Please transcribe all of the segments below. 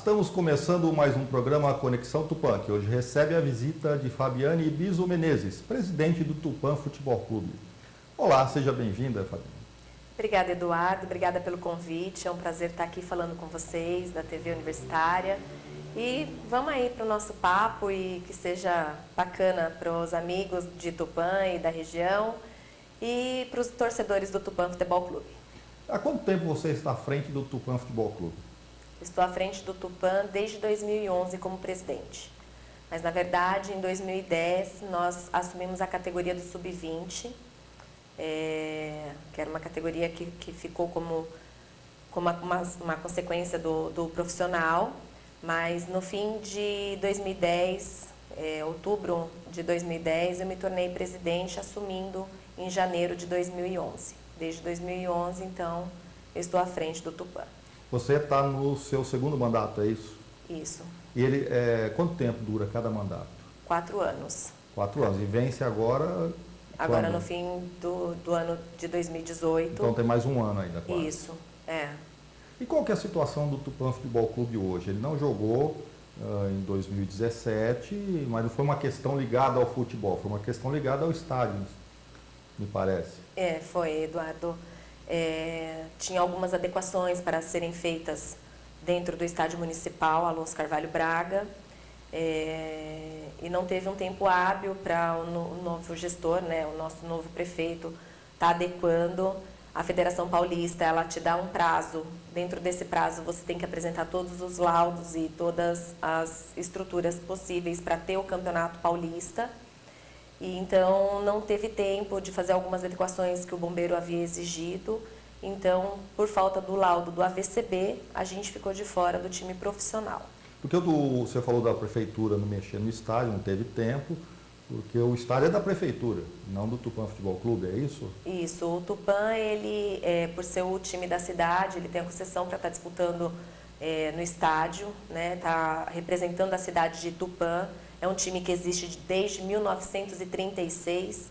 estamos começando mais um programa Conexão Tupã, que hoje recebe a visita de Fabiane Biso Menezes, presidente do Tupã Futebol Clube. Olá, seja bem-vinda, Fabiane. Obrigada, Eduardo. Obrigada pelo convite. É um prazer estar aqui falando com vocês da TV Universitária. E vamos aí para o nosso papo e que seja bacana para os amigos de Tupã e da região e para os torcedores do Tupã Futebol Clube. Há quanto tempo você está à frente do Tupã Futebol Clube? Estou à frente do Tupã desde 2011 como presidente. Mas, na verdade, em 2010, nós assumimos a categoria do Sub-20, que era uma categoria que ficou como uma consequência do profissional. Mas, no fim de 2010, outubro de 2010, eu me tornei presidente, assumindo em janeiro de 2011. Desde 2011, então, eu estou à frente do Tupã. Você está no seu segundo mandato, é isso? Isso. E quanto tempo dura cada mandato? 4 anos. 4 anos. E vence agora? Agora quando? no fim do ano de 2018. Então tem mais um ano ainda, quase. Isso, é. E qual que é a situação do Tupã Futebol Clube hoje? Ele não jogou em 2017, mas não foi uma questão ligada ao futebol, foi uma questão ligada ao estádio, me parece. Foi, Eduardo. Tinha algumas adequações para serem feitas dentro do estádio municipal Alonso Carvalho Braga, e não teve um tempo hábil para o novo gestor, né, o nosso novo prefeito, estar adequando. A Federação Paulista, ela te dá um prazo. Dentro desse prazo, você tem que apresentar todos os laudos e todas as estruturas possíveis para ter o Campeonato Paulista. E então, não teve tempo de fazer algumas adequações que o bombeiro havia exigido. Então, por falta do laudo do AVCB, a gente ficou de fora do time profissional. Porque você falou da prefeitura não mexer no estádio, não teve tempo, porque o estádio é da prefeitura, não do Tupã Futebol Clube, é isso? Isso. O Tupã, ele, por ser o time da cidade, ele tem a concessão para estar disputando no estádio, né? Está representando a cidade de Tupã. É um time que existe desde 1936,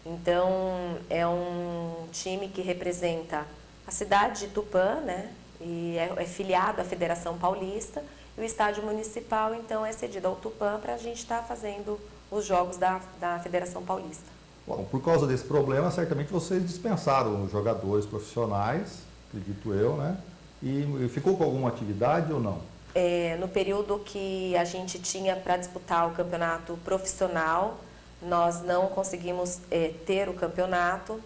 então é um time que representa a cidade de Tupã, né? E é filiado à Federação Paulista, e o estádio municipal, então, é cedido ao Tupã para a gente estar fazendo os jogos da Federação Paulista. Bom, por causa desse problema, certamente vocês dispensaram os jogadores profissionais, acredito eu, né? E ficou com alguma atividade ou não? No período que a gente tinha para disputar o campeonato profissional, nós não conseguimos ter o campeonato.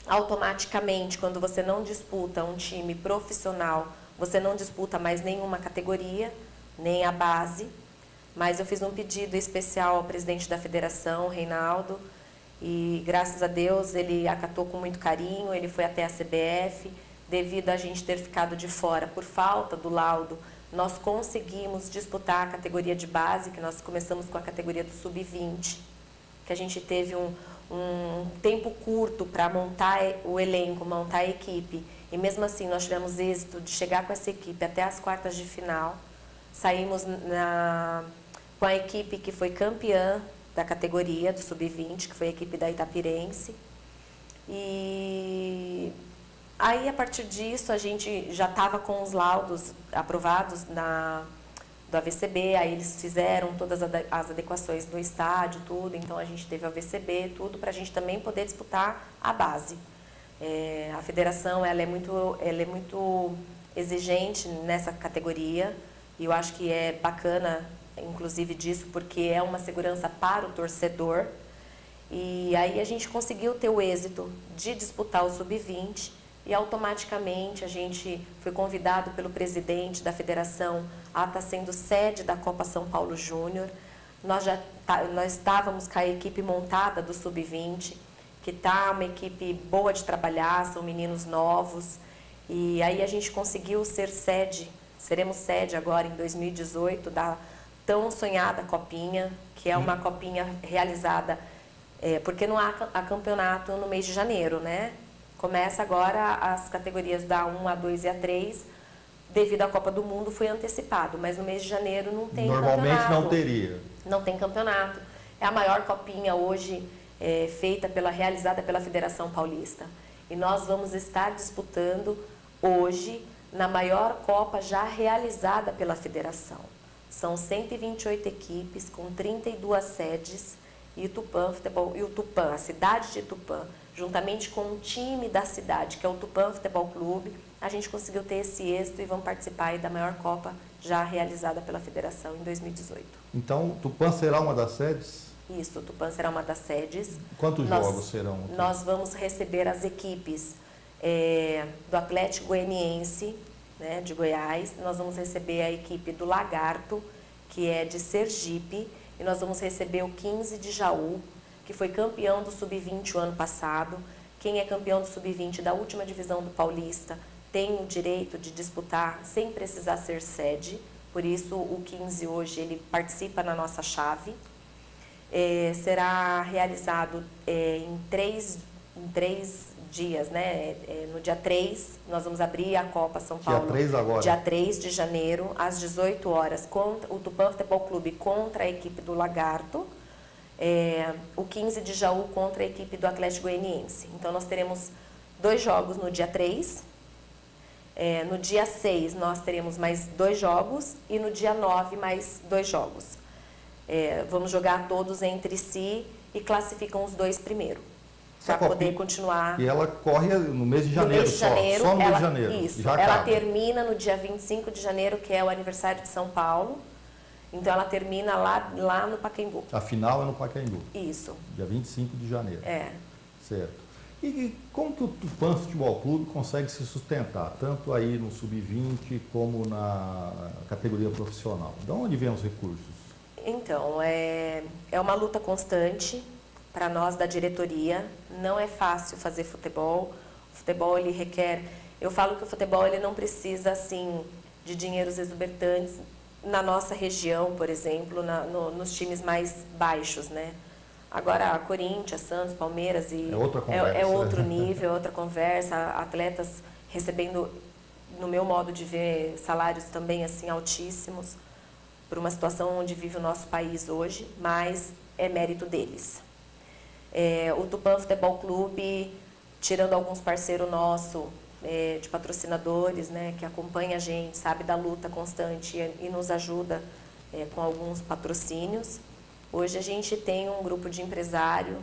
Automaticamente, quando você não disputa um time profissional, você não disputa mais nenhuma categoria, nem a base. Mas eu fiz um pedido especial ao presidente da federação, Reinaldo, e graças a Deus ele acatou com muito carinho, ele foi até a CBF. Devido a gente ter ficado de fora por falta do laudo, nós conseguimos disputar a categoria de base, que nós começamos com a categoria do Sub-20, que a gente teve um tempo curto para montar o elenco, montar a equipe. E mesmo assim nós tivemos êxito de chegar com essa equipe até as quartas de final. Saímos com a equipe que foi campeã da categoria do Sub-20, que foi a equipe da Itapirense. E aí, a partir disso, a gente já estava com os laudos aprovados do AVCB, aí eles fizeram todas as adequações do estádio, tudo, então a gente teve o AVCB, tudo, para a gente também poder disputar a base. A federação ela é muito exigente nessa categoria, e eu acho que é bacana, inclusive, disso, porque é uma segurança para o torcedor. E aí a gente conseguiu ter o êxito de disputar o Sub-20, e automaticamente a gente foi convidado pelo presidente da federação a estar sendo sede da Copa São Paulo Júnior. Nós estávamos com a equipe montada do Sub-20, que está uma equipe boa de trabalhar, são meninos novos. E aí a gente conseguiu seremos sede agora em 2018 da tão sonhada Copinha, que é uma copinha realizada, porque não há campeonato no mês de janeiro, né? Começa agora as categorias da 1, A2 e A3, devido à Copa do Mundo, foi antecipado, mas no mês de janeiro não tem campeonato. Normalmente não teria. Não tem campeonato. É a maior copinha hoje realizada pela Federação Paulista. E nós vamos estar disputando hoje na maior Copa já realizada pela federação. São 128 equipes com 32 sedes e o Tupã Futebol, e o Tupã, a cidade de Tupã, juntamente com o time da cidade, que é o Tupã Futebol Clube, a gente conseguiu ter esse êxito e vamos participar aí da maior Copa já realizada pela federação em 2018. Então, Tupã será uma das sedes? Isso, o Tupã será uma das sedes. Quantos jogos serão? Nós vamos receber as equipes do Atlético Goianiense, né, de Goiás. Nós vamos receber a equipe do Lagarto, que é de Sergipe. E nós vamos receber o 15 de Jaú, que foi campeão do Sub-20 o ano passado. Quem é campeão do Sub-20 da última divisão do Paulista tem o direito de disputar sem precisar ser sede. Por isso, o 15 hoje ele participa na nossa chave. Será realizado em três dias, né? No dia 3, nós vamos abrir a Copa São Paulo. Dia 3 agora? Dia 3 de janeiro, às 18 horas, contra o Tupã Futebol Clube contra a equipe do Lagarto. O 15 de Jaú contra a equipe do Atlético Goianiense. Então, nós teremos 2 jogos no dia 3. No dia 6, nós teremos mais 2 jogos. E no dia 9, mais 2 jogos. Vamos jogar todos entre si e classificam os 2 primeiros. Para poder continuar. E ela corre no mês de janeiro, no mês de janeiro só no mês de janeiro. Isso, já ela acaba. termina no dia 25 de janeiro, que é o aniversário de São Paulo. Então, ela termina lá no Pacaembu. A final é no Pacaembu. Isso. Dia 25 de janeiro. Certo. E como que o Tupã Futebol Clube consegue se sustentar, tanto aí no Sub-20 como na categoria profissional? De onde vêm os recursos? Então, é uma luta constante para nós da diretoria. Não é fácil fazer futebol. O futebol, ele requer... Eu falo que o futebol, ele não precisa, assim, de dinheiros exorbitantes na nossa região, por exemplo, nos times mais baixos, né? Agora, Corinthians, Santos, Palmeiras e... É outra conversa. É outro nível, é outra conversa. Atletas recebendo, no meu modo de ver, salários também, assim, altíssimos, por uma situação onde vive o nosso país hoje, mas é mérito deles. O Tupã Futebol Clube, tirando alguns parceiros nossos, de patrocinadores, né, que acompanha a gente, sabe da luta constante e nos ajuda com alguns patrocínios. Hoje a gente tem um grupo de empresário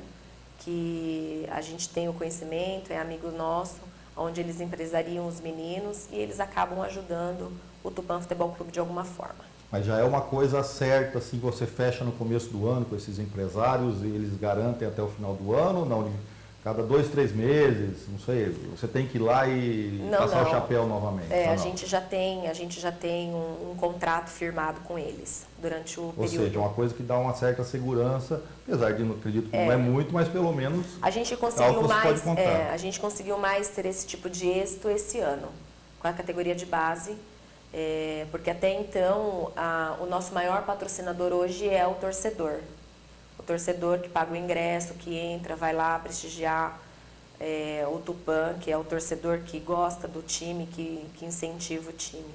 que a gente tem o conhecimento, é amigo nosso, onde eles empresariam os meninos e eles acabam ajudando o Tupã Futebol Clube de alguma forma. Mas já é uma coisa certa, assim, você fecha no começo do ano com esses empresários e eles garantem até o final do ano? Não, cada 2, 3 meses, não sei, você tem que ir lá e passar o chapéu novamente? A gente já tem um contrato firmado com eles durante o período. Ou seja, uma coisa que dá uma certa segurança, apesar de não acredito que não é muito, mas pelo menos a gente conseguiu mais ter esse tipo de êxito esse ano, com a categoria de base. Porque até então, o nosso maior patrocinador hoje é o torcedor. O torcedor que paga o ingresso, que entra, vai lá prestigiar o Tupã, que é o torcedor que gosta do time, que incentiva o time.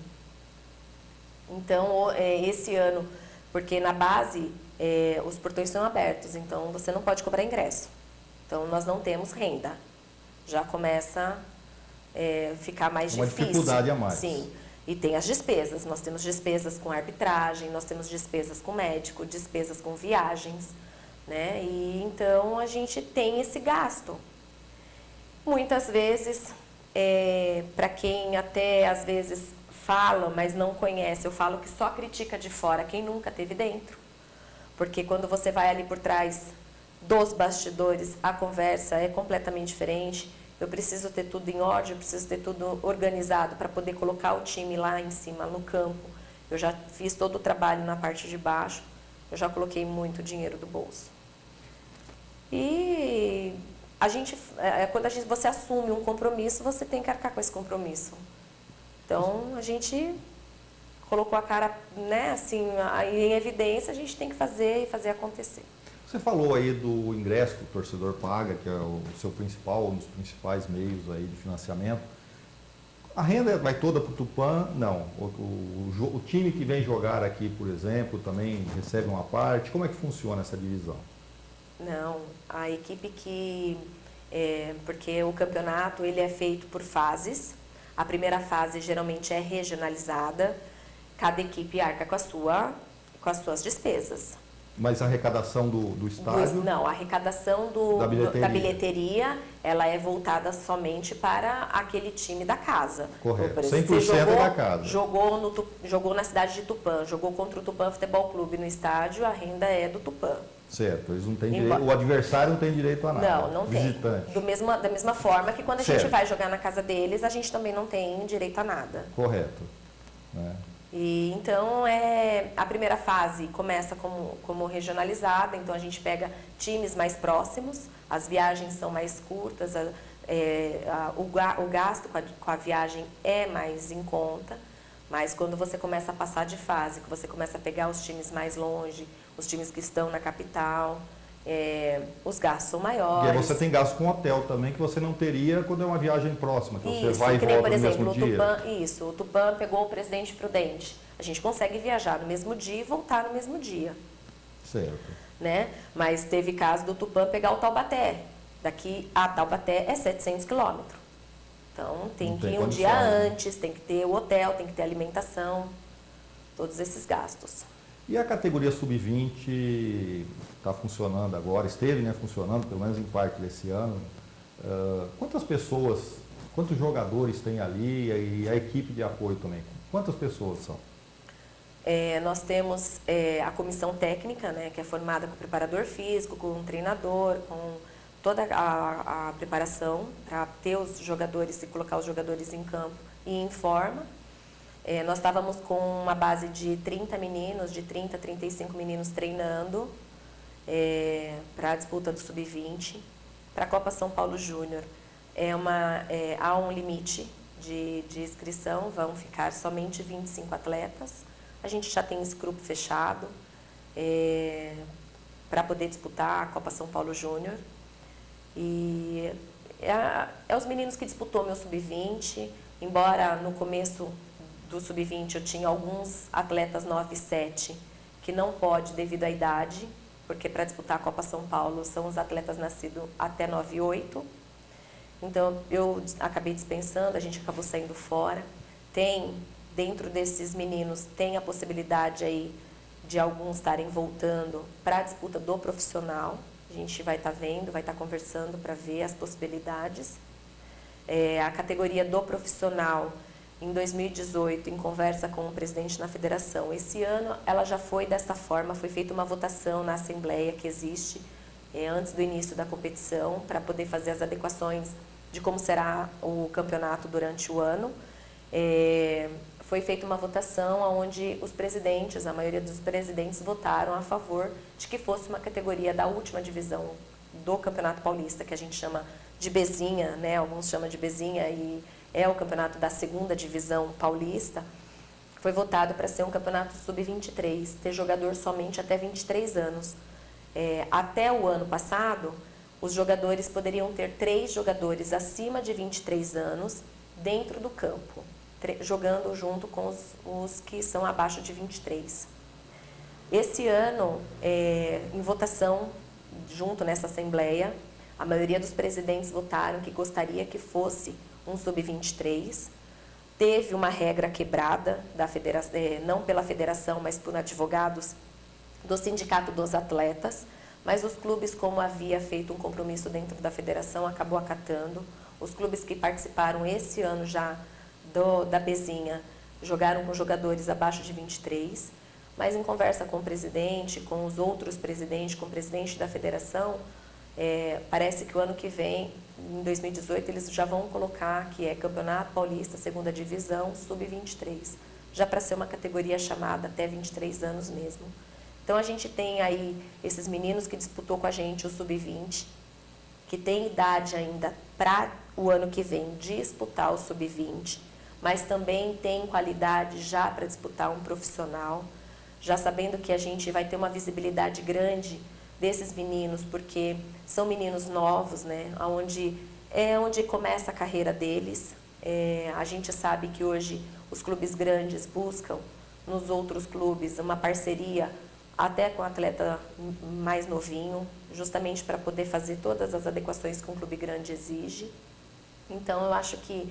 Então, esse ano, porque na base os portões são abertos, então você não pode cobrar ingresso. Então, nós não temos renda. Já começa a ficar mais difícil. Uma dificuldade a mais. Sim. E tem as despesas. Nós temos despesas com arbitragem, nós temos despesas com médico, despesas com viagens, né? E então a gente tem esse gasto. Muitas vezes, para quem até às vezes fala, mas não conhece, eu falo que só critica de fora quem nunca esteve dentro. Porque quando você vai ali por trás dos bastidores, a conversa é completamente diferente. Eu preciso ter tudo em ordem, eu preciso ter tudo organizado para poder colocar o time lá em cima, no campo. Eu já fiz todo o trabalho na parte de baixo, eu já coloquei muito dinheiro do bolso. E quando você assume um compromisso, você tem que arcar com esse compromisso. Então, a gente colocou a cara, né, assim, em evidência, a gente tem que fazer e fazer acontecer. Você falou aí do ingresso que o torcedor paga, que é o seu principal, um dos principais meios aí de financiamento. A renda vai toda para o Tupã? Não. O time que vem jogar aqui, por exemplo, também recebe uma parte. Como é que funciona essa divisão? Não, a equipe porque o campeonato ele é feito por fases. A primeira fase geralmente é regionalizada, cada equipe arca com as suas despesas. Mas a arrecadação do estádio? Não, a arrecadação da bilheteria, ela é voltada somente para aquele time da casa. Correto, Por exemplo, 100% você da casa. Jogou na cidade de Tupã, jogou contra o Tupã Futebol Clube no estádio, a renda é do Tupã. Certo, eles não têm direito, o adversário não tem direito a nada. Não Visitante. tem. Da mesma forma que quando a Certo. gente vai jogar na casa deles, a gente também não tem direito a nada. Correto. Né? E então a primeira fase começa como regionalizada, então a gente pega times mais próximos, as viagens são mais curtas, o gasto com a viagem é mais em conta, mas quando você começa a passar de fase, que você começa a pegar os times mais longe, os times que estão na capital, os gastos são maiores. E aí você tem gasto com hotel também, que você não teria quando é uma viagem próxima, que você Isso, vai e que nem, volta por no exemplo, mesmo dia. o Tupã pegou o Presidente Prudente. A gente consegue viajar no mesmo dia e voltar no mesmo dia. Certo. Né? Mas teve caso do Tupã pegar o Taubaté. Daqui a Taubaté é 700 quilômetros. Então tem que ir um dia antes, tem que ter o hotel, tem que ter alimentação, todos esses gastos. E a categoria sub-20 está funcionando agora, esteve, né, funcionando, pelo menos em parte desse ano. Quantas pessoas, quantos jogadores tem ali e a equipe de apoio também? Quantas pessoas são? Nós temos a comissão técnica, né, que é formada com o preparador físico, com o treinador, com toda a preparação para ter os jogadores e colocar os jogadores em campo e em forma. Nós estávamos com uma base de 30 meninos, de 30 a 35 meninos treinando para a disputa do Sub-20. Para a Copa São Paulo Júnior, há um limite de inscrição, vão ficar somente 25 atletas. A gente já tem esse grupo fechado para poder disputar a Copa São Paulo Júnior. E é os meninos que disputou meu Sub-20, embora no começo do Sub-20 eu tinha alguns atletas 9 e 7 que não pode devido à idade, porque para disputar a Copa São Paulo são os atletas nascidos até 9 e 8. Então eu acabei dispensando, a gente acabou saindo fora. Dentro desses meninos, tem a possibilidade aí de alguns estarem voltando para a disputa do profissional. A gente vai estar vendo, vai estar conversando para ver as possibilidades. A categoria do profissional, em 2018, em conversa com o presidente na federação. Esse ano, ela já foi dessa forma, foi feita uma votação na assembleia que existe antes do início da competição, para poder fazer as adequações de como será o campeonato durante o ano. Foi feita uma votação onde os presidentes, a maioria dos presidentes, votaram a favor de que fosse uma categoria da última divisão do Campeonato Paulista, que a gente chama de Bezinha, né? Alguns chamam de Bezinha, e é o campeonato da segunda divisão paulista. Foi votado para ser um campeonato sub-23, ter jogador somente até 23 anos. Até o ano passado, os jogadores poderiam ter 3 jogadores acima de 23 anos dentro do campo, jogando junto com os que são abaixo de 23. Esse ano, em votação, junto nessa assembleia, a maioria dos presidentes votaram que gostaria que fosse um sub-23. Teve uma regra quebrada, não pela federação, mas por advogados do Sindicato dos Atletas, mas os clubes, como havia feito um compromisso dentro da federação, acabou acatando. Os clubes que participaram esse ano já da Bezinha jogaram com jogadores abaixo de 23, mas em conversa com o presidente, com os outros presidentes, com o presidente da federação, parece que o ano que vem, em 2018, eles já vão colocar que é Campeonato Paulista, segunda divisão, sub-23, já para ser uma categoria chamada até 23 anos mesmo. Então a gente tem aí esses meninos que disputou com a gente o sub-20, que tem idade ainda para o ano que vem disputar o sub-20, mas também tem qualidade já para disputar um profissional, já sabendo que a gente vai ter uma visibilidade grande desses meninos, porque são meninos novos, né? Onde começa a carreira deles. A gente sabe que hoje os clubes grandes buscam nos outros clubes uma parceria até com o atleta mais novinho, justamente para poder fazer todas as adequações que um clube grande exige. Então, eu acho que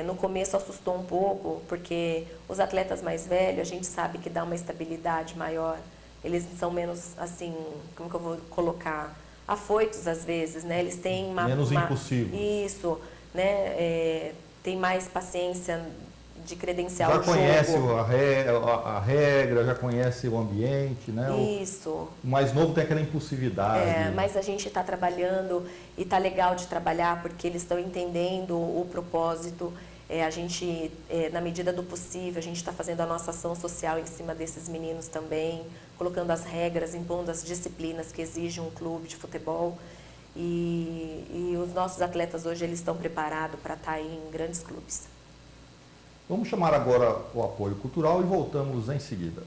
No começo assustou um pouco, porque os atletas mais velhos, a gente sabe que dá uma estabilidade maior. Eles são menos, assim, como que eu vou colocar? Afoitos às vezes, né? Eles têm menos impulsivos. Isso, né? Tem mais paciência de credenciar o jogo. Já conhece a regra, já conhece o ambiente, né? Isso. O mais novo tem aquela impulsividade. Mas a gente está trabalhando e está legal de trabalhar porque eles estão entendendo o propósito. A gente, na medida do possível, a gente está fazendo a nossa ação social em cima desses meninos também, colocando as regras, impondo as disciplinas que exige um clube de futebol. E os nossos atletas hoje eles estão preparados para estar em grandes clubes. Vamos chamar agora o apoio cultural e voltamos em seguida.